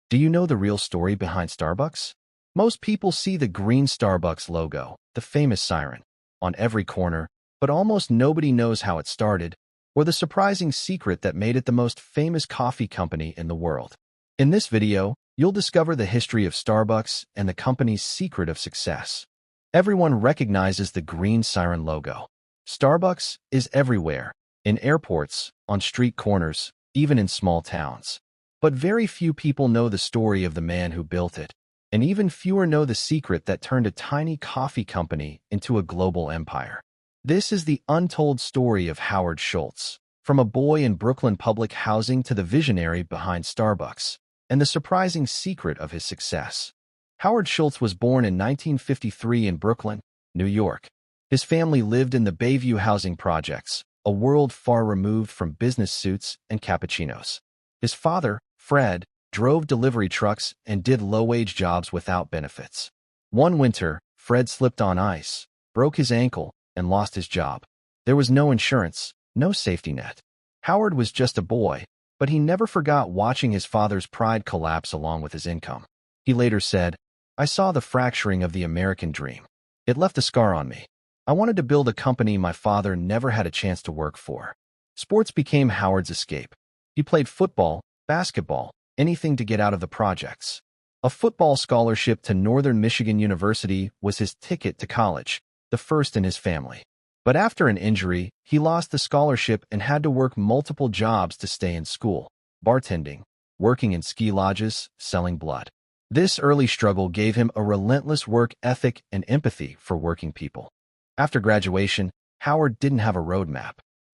Do you know the real story behind Starbucks? Most people see the green Starbucks logo, the famous siren, on every corner, but almost nobody knows how it started or the surprising secret that made it the most famous coffee company in the world. In this video, you'll discover the history of Starbucks and the company's secret of success. Everyone recognizes the green siren logo. Starbucks is everywhere, in airports, on street corners, even in small towns. But very few people know the story of the man who built it, and even fewer know the secret that turned a tiny coffee company into a global empire. This is the untold story of Howard Schultz, from a boy in Brooklyn public housing to the visionary behind Starbucks, and the surprising secret of his success. Howard Schultz was born in 1953 in Brooklyn, New York. His family lived in the Bayview housing projects, a world far removed from business suits and cappuccinos. His father, Fred, drove delivery trucks and did low-wage jobs without benefits. One winter, Fred slipped on ice, broke his ankle, and lost his job. There was no insurance, no safety net. Howard was just a boy, but he never forgot watching his father's pride collapse along with his income. He later said, "I saw the fracturing of the American dream. It left a scar on me. I wanted to build a company my father never had a chance to work for." Sports became Howard's escape. He played football, basketball, anything to get out of the projects. A football scholarship to Northern Michigan University was his ticket to college, the first in his family. But after an injury, he lost the scholarship and had to work multiple jobs to stay in school: bartending, working in ski lodges, selling blood. This early struggle gave him a relentless work ethic and empathy for working people. After graduation, Howard didn't have a roadmap.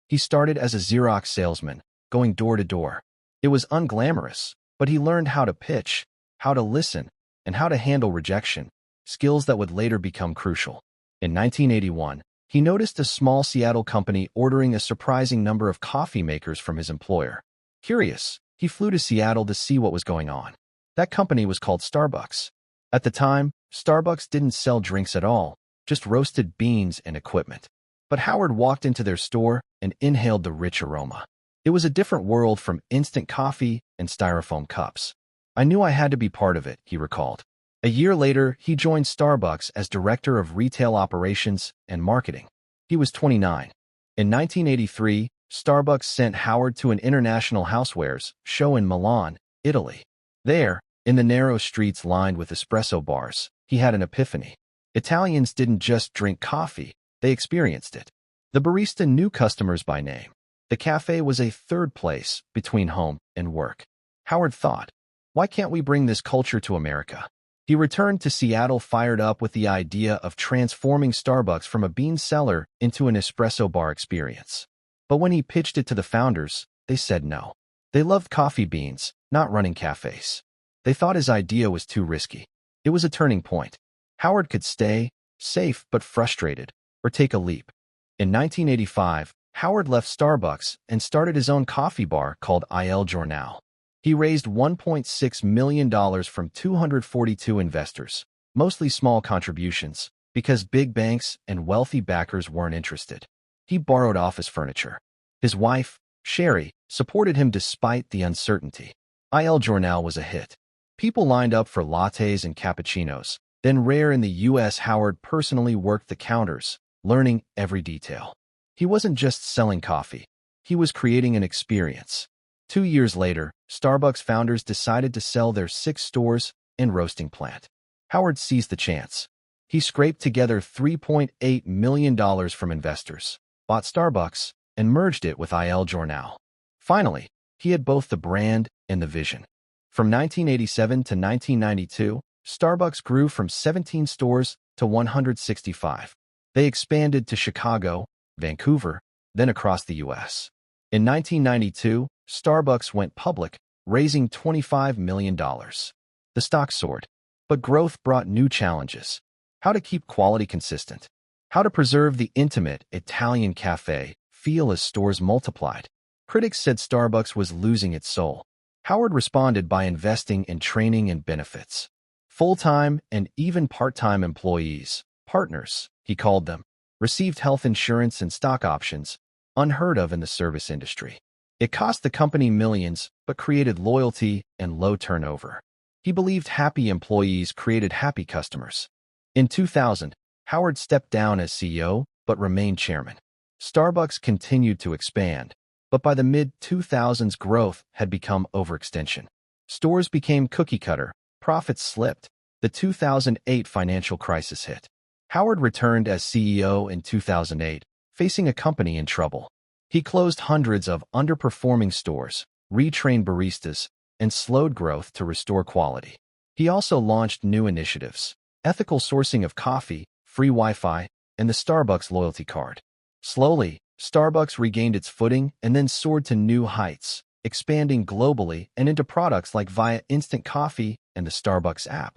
He started as a Xerox salesman, going door to door. It was unglamorous, but he learned how to pitch, how to listen, and how to handle rejection, skills that would later become crucial. In 1981, he noticed a small Seattle company ordering a surprising number of coffee makers from his employer. Curious, he flew to Seattle to see what was going on. That company was called Starbucks. At the time, Starbucks didn't sell drinks at all, just roasted beans and equipment. But Howard walked into their store and inhaled the rich aroma. It was a different world from instant coffee and styrofoam cups. "I knew I had to be part of it," he recalled. A year later, he joined Starbucks as Director of Retail Operations and Marketing. He was 29. In 1983, Starbucks sent Howard to an international housewares show in Milan, Italy. There, in the narrow streets lined with espresso bars, he had an epiphany. Italians didn't just drink coffee, they experienced it. The barista knew customers by name. The cafe was a third place between home and work. Howard thought, why can't we bring this culture to America? He returned to Seattle fired up with the idea of transforming Starbucks from a bean cellar into an espresso bar experience. But when he pitched it to the founders, they said no. They loved coffee beans, not running cafes. They thought his idea was too risky. It was a turning point. Howard could stay, safe but frustrated, or take a leap. In 1985, Howard left Starbucks and started his own coffee bar called Il Giornale. He raised $1.6 million from 242 investors, mostly small contributions, because big banks and wealthy backers weren't interested. He borrowed office furniture. His wife, Sherry, supported him despite the uncertainty. Il Giornale was a hit. People lined up for lattes and cappuccinos. Then, rare in the U.S., Howard personally worked the counters, learning every detail. He wasn't just selling coffee. He was creating an experience. 2 years later, Starbucks founders decided to sell their 6 stores and roasting plant. Howard seized the chance. He scraped together $3.8 million from investors, bought Starbucks, and merged it with Il Giornale. Finally, he had both the brand and the vision. From 1987 to 1992, Starbucks grew from 17 stores to 165. They expanded to Chicago, Vancouver, then across the U.S. In 1992, Starbucks went public, raising $25 million. The stock soared. But growth brought new challenges. How to keep quality consistent. How to preserve the intimate Italian cafe feel as stores multiplied. Critics said Starbucks was losing its soul. Howard responded by investing in training and benefits. Full-time and even part-time employees, partners, he called them, received health insurance and stock options, unheard of in the service industry. It cost the company millions, but created loyalty and low turnover. He believed happy employees created happy customers. In 2000, Howard stepped down as CEO but remained chairman. Starbucks continued to expand, but by the mid-2000s growth had become overextension. Stores became cookie-cutter, profits slipped. The 2008 financial crisis hit. Howard returned as CEO in 2008, facing a company in trouble. He closed hundreds of underperforming stores, retrained baristas, and slowed growth to restore quality. He also launched new initiatives: ethical sourcing of coffee, free Wi-Fi, and the Starbucks loyalty card. Slowly, Starbucks regained its footing and then soared to new heights, expanding globally and into products like Via Instant Coffee and the Starbucks app.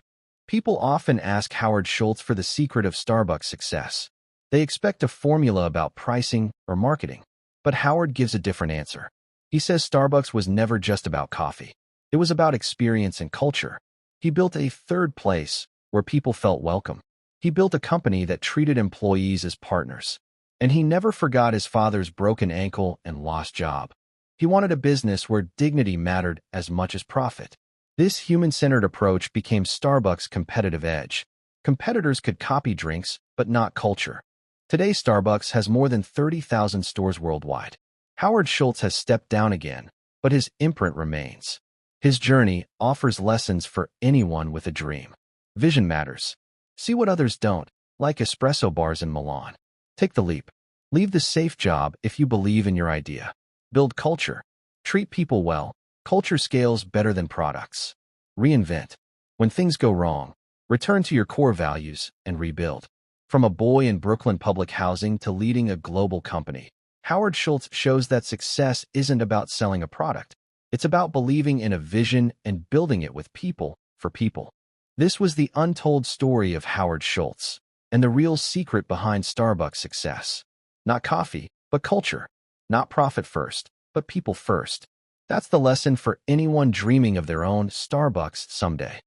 People often ask Howard Schultz for the secret of Starbucks' success. They expect a formula about pricing or marketing. But Howard gives a different answer. He says Starbucks was never just about coffee. It was about experience and culture. He built a third place where people felt welcome. He built a company that treated employees as partners. And he never forgot his father's broken ankle and lost job. He wanted a business where dignity mattered as much as profit. This human-centered approach became Starbucks' competitive edge. Competitors could copy drinks, but not culture. Today, Starbucks has more than 30,000 stores worldwide. Howard Schultz has stepped down again, but his imprint remains. His journey offers lessons for anyone with a dream. Vision matters. See what others don't, like espresso bars in Milan. Take the leap. Leave the safe job if you believe in your idea. Build culture. Treat people well. Culture scales better than products. Reinvent. When things go wrong, return to your core values and rebuild. From a boy in Brooklyn public housing to leading a global company, Howard Schultz shows that success isn't about selling a product. It's about believing in a vision and building it with people for people. This was the untold story of Howard Schultz and the real secret behind Starbucks' success. Not coffee, but culture. Not profit first, but people first. That's the lesson for anyone dreaming of their own Starbucks someday.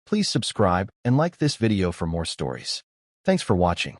Please subscribe and like this video for more stories. Thanks for watching.